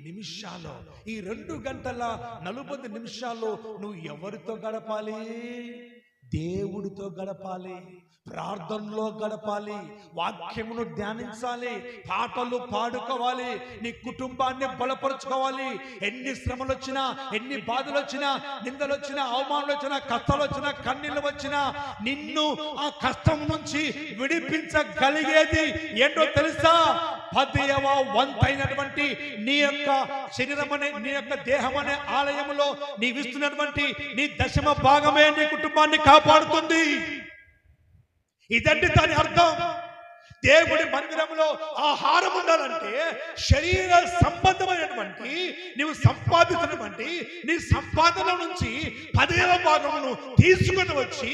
Speaker 1: నిమిషాలు. ఈ 2 గంటల 40 నిమిషాలు నువ్వు ఎవరితో గడపాలి? దేవుడితో గడపాలి, ప్రార్థనలో గడపాలి, వాక్యమును ధ్యానించాలి, పాటలు పాడుకోవాలి, నీ కుటుంబాన్ని బలపరుచుకోవాలి. ఎన్ని శ్రమలు వచ్చినా, ఎన్ని బాధలు వచ్చినా, నిందలు వచ్చినా, అవమానాలు వచ్చినా, కష్టాలు వచ్చినా, కన్నీళ్ళు వచ్చినా, నిన్ను ఆ కష్టం నుంచి విడిపించగలిగేది ఏంటో తెలుసా? 10వ వంతైనటువంటి నీ యొక్క శరీరం అనే, నీ యొక్క దేహం అనే ఆలయంలో నీవిస్తున్నటువంటి నీ 10వ భాగమే నీ కుటుంబాన్ని కాపాడుతుంది. ఇదండి దాని అర్థం. దేవుడి మందిరంలో ఆహారం ఉండాలంటే శరీర సంబంధమైనటువంటి నీవు సంపాదించినటువంటి నీ సంపాదన నుంచి 10వ భాగమును తీసుకుని వచ్చి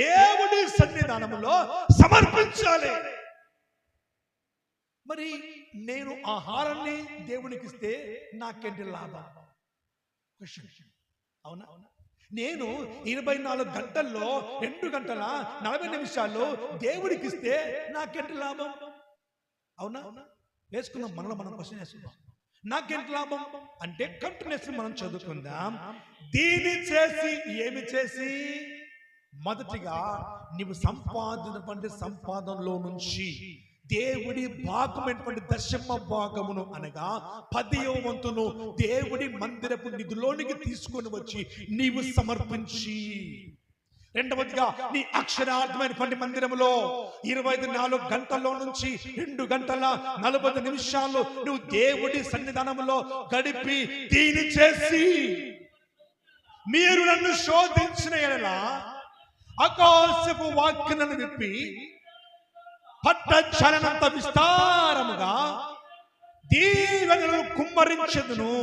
Speaker 1: దేవుడి సన్నిధానంలో సమర్పించాలి. మరి నేను ఆహారాన్ని దేవునికి ఇస్తే నాకేంటి లాభం? అవునా? నేను 24 గంటల్లో 2 గంటల 40 నిమిషాల్లో దేవుడికి ఇస్తే నాకేంటి లాభం? అవునా? వేసుకున్నాం, మనలో మనం క్వశ్చన్ వేసుకుందాం. నాకేంటి లాభం అంటే కంటిన్యూస్ మనం చదువుకుందాం. దీని చేసి ఏమి చేసి? మొదటిగా నీవు సంపాదించినటువంటి సంపాదనలో నుంచి దేవుడి భాగమైనటువంటి 10వ భాగమును అనగా 10వ వంతును దేవుడి మందిరపు నిధిలోనికి తీసుకొని వచ్చి నీవు సమర్పించి, రెండవదిగా నీ అక్షరార్థమైనటువంటి మందిరములో 24 గంటల్లో నుంచి 2 గంటల 40 నిమిషాలు నువ్వు దేవుడి సన్నిధానంలో గడిపి దీని చేసి, మీరు నన్ను శోధించిన ఎడల ఆకాశపు వాక్యములను విప్పి పట్టచలనంత విస్తారముగా దీవెనలను కుమ్మరించెదను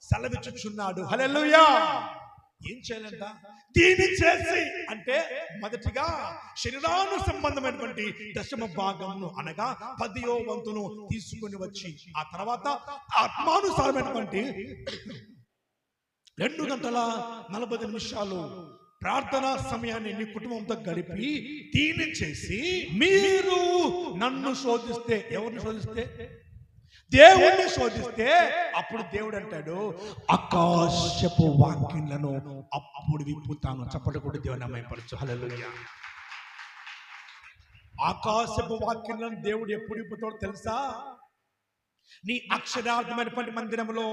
Speaker 1: సెలవిచ్చుచున్నాడు. హల్లెలూయా. ఏం చేయాలంట? దీని చేసి అంటే మొదటిగా శరీరాను సంబంధమైనటువంటి 10వ భాగమును అనగా 10వ వంతును తీసుకుని వచ్చి, ఆ తర్వాత ఆత్మానుసారమైనటువంటి 2 గంటల 40 నిమిషాలు ప్రార్థనా సమయాన్ని నీ కుటుంబంతో గడిపి దీన్ని చేసి, మీరు నన్ను శోధిస్తే, ఎవరిని శోధిస్తే? దేవుణ్ణి శోధిస్తే అప్పుడు దేవుడు అంటాడు, ఆకాశపు వాక్యములను అప్పుడు విప్పుతాను. చప్పట్లు కొట్టి దేవుని మహిమపరచు. హల్లెలూయా. ఆకాశపు వాక్యములను దేవుడు ఎప్పుడు విప్పుతాడో తెలుసా? నీ అక్షరార్థమైనటువంటి మందిరంలో,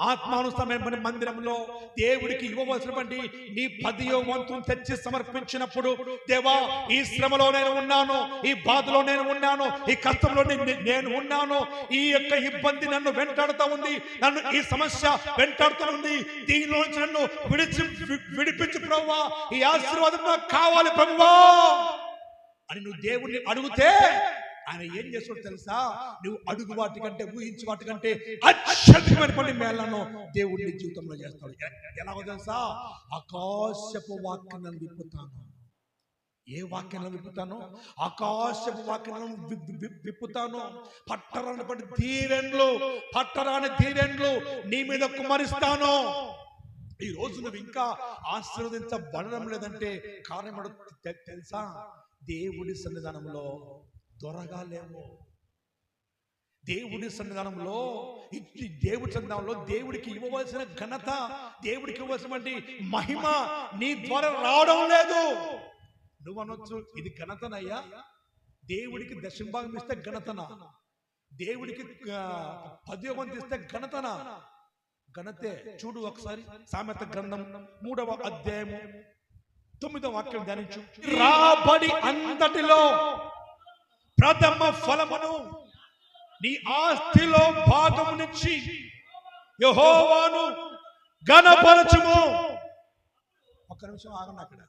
Speaker 1: ఆత్మానుసారమైన మందిరంలో దేవుడికి ఇవ్వవలసినటువంటి నీ 10వ వంతును తెచ్చి సమర్పించినప్పుడు, దేవా ఈ శ్రమలో నేను ఉన్నాను, ఈ బాధలో నేను ఉన్నాను, ఈ కష్టంలో నేను ఉన్నాను, ఈ యొక్క ఇబ్బంది నన్ను వెంటాడుతూ ఉంది, నన్ను ఈ సమస్య వెంటాడుతూ ఉంది, దీనిలో నుంచి నన్ను విడిపించు ప్రభువా, ఈ ఆశీర్వాదం నాకు కావాలి ప్రభువా అని నువ్వు దేవుణ్ణి అడిగితే ఆయన ఏం చేస్తాడో తెలుసా? నువ్వు అడుగు వాటికంటే, ఊహించు వాటికంటే అత్యధికమైనటువంటి మేళ్లను దేవుడిని జీవితంలో చేస్తాడు. ఎలాగో తెలుసా? ఆకాశపు వాక్యాలను విప్పుతాను. ఏ వాక్యాలను విప్పుతాను? ఆకాశపు వాక్యాలను విప్పుతాను. పట్టరాని దీవెనలు, పట్టరాని దీవెనలు నీ మీద కుమ్మరిస్తాను. ఈ రోజు నువ్వు ఇంకా ఆశీర్వదించబడడం లేదంటే కారణం తెలుసా? దేవుడి సన్నిధానంలో దొరగా లేవు. దేవుడి సన్నిధానంలో దేవుడి సన్నిధానంలో దేవుడికి ఇవ్వవలసిన ఘనత, దేవుడికి ఇవ్వవలసిన మహిమ నీ ద్వారా రావడం లేదు. నువ్వు అనొచ్చు, ఇది ఘనతనయ్యా, దేవుడికి దశంభాగం ఇస్తే ఘనతన, దేవుడికి 10వ వంతు ఇస్తే ఘనతన. ఘనతే. చూడు ఒకసారి సామెత గ్రంథం 3వ అధ్యాయము 9వ వాక్యం ధ్యానించు. రాబడి అంతటిలో ప్రథమ ఫలమును నీ ఆస్తిలో భాగమునిచ్చి యెహోవాను ఘనపరచుము. ఒక్క నిమిషం ఆగండి. అక్కడ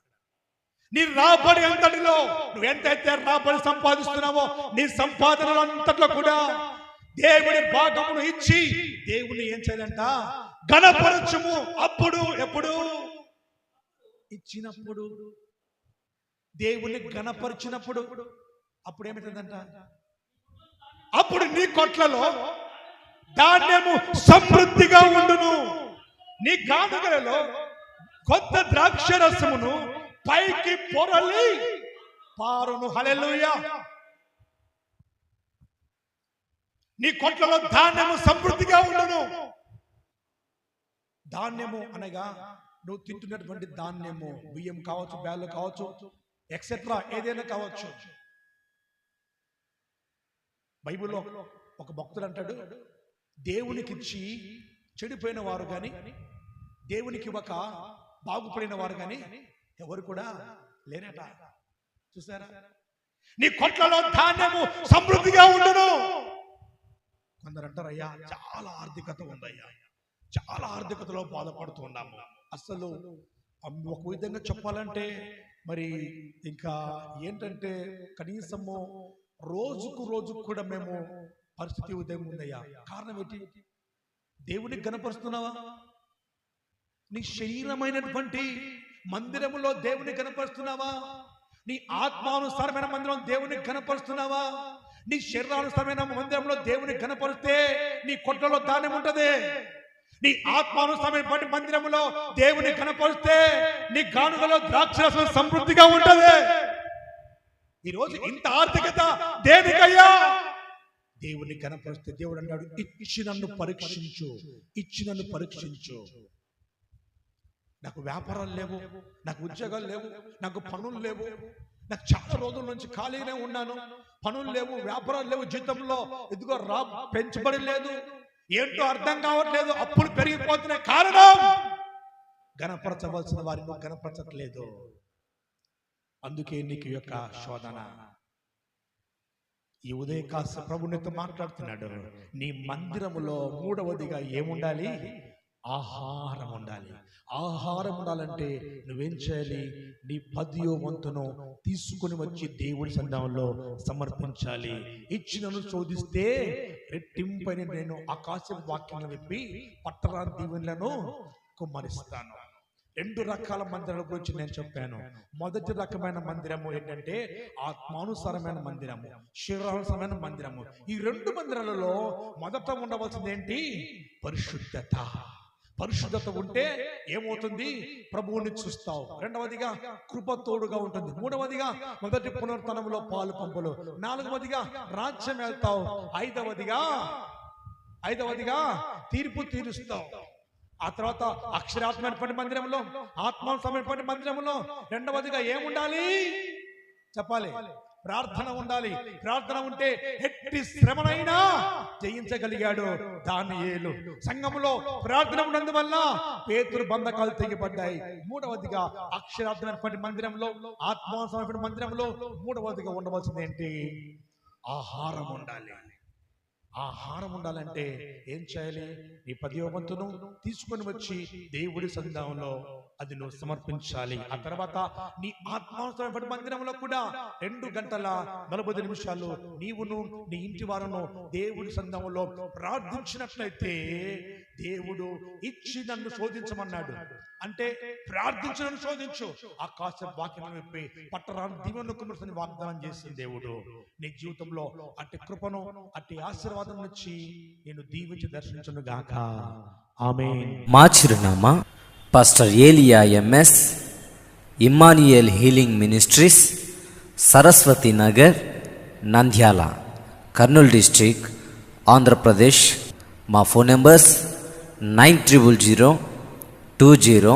Speaker 1: నీ రాబడి అంతటిలో నువ్వు ఎంతైతే రాబడి సంపాదిస్తున్నావో నీ సంపాదనలు అంతట్లో కూడా దేవుడి భాగమును ఇచ్చి దేవుని ఏం చేయాలంట? ఘనపరచుము. అప్పుడు ఎప్పుడు? ఇచ్చినప్పుడు, దేవుని ఘనపరిచినప్పుడు. అప్పుడు ఏమవుతుందంట? అప్పుడు నీ కొట్లలో ధాన్యము సమృద్ధిగా ఉండును, నీ గానుగలలో కొత్త ద్రాక్ష రసమును పైకి పొరలి పారును. హల్లెలూయా. నీ కొట్లలో ధాన్యము సమృద్ధిగా ఉండును. ధాన్యము అనగా నువ్వు తింటున్నటువంటి ధాన్యము, బియ్యం కావచ్చు, బ్యాళ్ళు కావచ్చు, ఎక్సెట్రా ఏదైనా కావచ్చు. బైబిల్లో ఒక భక్తుడు అంటాడు, దేవునికి ఇచ్చి చెడిపోయిన వారు కానీ, దేవునికి ఇవ్వక బాగుపడిన వారు కానీ ఎవరు కూడా లేరట. చూసారా? నీ కొట్లలో ధాన్యము సమృద్ధిగా ఉండును. కొందరు అంటారు, అయ్యా చాలా ఆర్థికత ఉందయ్యా, చాలా ఆర్థికతలో బాధపడుతూ ఉన్నాము. అసలు ఒక విధంగా చెప్పాలంటే మరి ఇంకా ఏంటంటే కనీసము రోజుకు కూడా మేము పరిస్థితి ఉదయం ఉందయ్యా. కారణం ఏంటి? దేవునికి గణపరుస్తున్నావా? నీ శరీరమైనటువంటి మందిరములో దేవుని గణపరుస్తున్నావా? నీ ఆత్మానుసారమైన మందిరం దేవుని గణపరుస్తున్నావా? నీ శరీరానుసారమైన మందిరంలో దేవుని గణపరిస్తే నీ కొట్లలో ధాన్యం ఉంటది. నీ ఆత్మానుసారమైన మందిరంలో దేవుని కనపరిస్తే నీ గానుగలో ద్రాక్షరసం సమృద్ధిగా ఉంటది. ఈరోజు ఇంత ఆర్థికత దేనికయ్యా? దేవుని కనపరిస్తే దేవుడు అన్నాడు, ఇచ్చి నన్ను పరీక్షించు, ఇచ్చి నన్ను పరీక్షించు. నాకు వ్యాపారాలు లేవు, నాకు ఉద్యోగాలు లేవు, నాకు పనులు లేవు, నాకు చాలా రోజుల నుంచి ఖాళీగానే ఉన్నాను, పనులు లేవు, వ్యాపారాలు లేవు, జీతంలో ఇదిగో పెంచబడి లేదు, ఏంటో అర్థం కావట్లేదు, అప్పులు పెరిగిపోతున్నాయి. కారణం గణపరచవలసిన వారిని గణపరచట్లేదు. అందుకే నీకు యొక్క శోధన. ఈ ఉదయకాల ప్రభునితో మాట్లాడుతున్నాడు. నీ మందిరములో మూడవదిగా ఏముండాలి? ఆహారం ఉండాలి. ఆహారం ఉండాలంటే నువ్వేం చేయాలి? నీ 10వ వంతును తీసుకుని వచ్చి దేవుడి సన్నిధానంలో సమర్పించాలి. ఇచ్చినను శోధిస్తే రెట్టింపని నేను ఆకాశం వాక్యాలను విప్పి పట్టరాని దీవెనలను కుమ్మరిస్తాను. 2 రకాల మందిరాల గురించి నేను చెప్పాను. మొదటి రకమైన మందిరము ఏంటంటే ఆత్మానుసారమైన మందిరము, శరీరానుసారమైన మందిరము. ఈ 2 మందిరాలలో మొదట ఉండవలసింది ఏంటి? పరిశుద్ధత. పరిశుద్ధత ఉంటే ఏమవుతుంది? ప్రభువుని చూస్తావు. రెండవదిగా కృప తోడుగా ఉంటుంది. మూడవదిగా మొదటి పునరుత్థానంలో పాలు పంపులు. నాలుగవదిగా రాజ్యం వెళ్తావు. ఐదవదిగా తీర్పు తీరుస్తావు. ఆ తర్వాత అక్షరాత్మైనటువంటి మందిరంలో, ఆత్మానుసారమైనటువంటి మందిరంలో రెండవదిగా ఏముండాలి చెప్పాలి? ప్రార్థన ఉండాలి. ప్రార్థన ఉంటే ఎట్టి శ్రమనైనా జయించగలిగాడు దానియేలు. సంఘములో ప్రార్థన ఉన్నందువల్ల పేతురు బంధకాలు తెగిపడ్డాయి. మూడవదిగా అక్షరాత్మైనటువంటి మందిరంలో, ఆత్మానుసారమైనటువంటి మందిరంలో మూడవదిగా ఉండవలసింది ఏంటి? ఆహారం ఉండాలి. ఆహారం ఉండాలంటే ఏం చేయాలి? నీ 10వ వంతును తీసుకొని వచ్చి దేవుడి సన్నిధానంలో అది నువ్వు సమర్పించాలి. ఆ తర్వాత నీ ఆత్మానుసారమైన మందిరంలో కూడా 2 గంటల 40 నిమిషాలు నీవును నీ ఇంటి వారును దేవుడి సన్నిధానంలో ప్రార్థించినట్లయితే దేవుడు ఇచ్చి నన్ను శోధించమన్నాడు. అంటే ప్రార్థించి నన్ను శోధించు, ఆకాశ వాక్యం విప్పి పట్టరాని దీవెనలు కుమ్మరిని వాగ్దానం చేసిన దేవుడు నీ జీవితంలో అట్టి కృపను, అట్టి ఆశీర్వాదం నుంచి నేను దీవించి దర్శించును గాక. ఆమేన్.
Speaker 2: మా చిరునామా పాస్టర్ ఏలియా MS, Emmanuel healing ministries, Saraswati Nagar, Nandyal, Kurnool district, Andhra Pradesh. మా ఫోన్ నెంబర్స్ 9000 20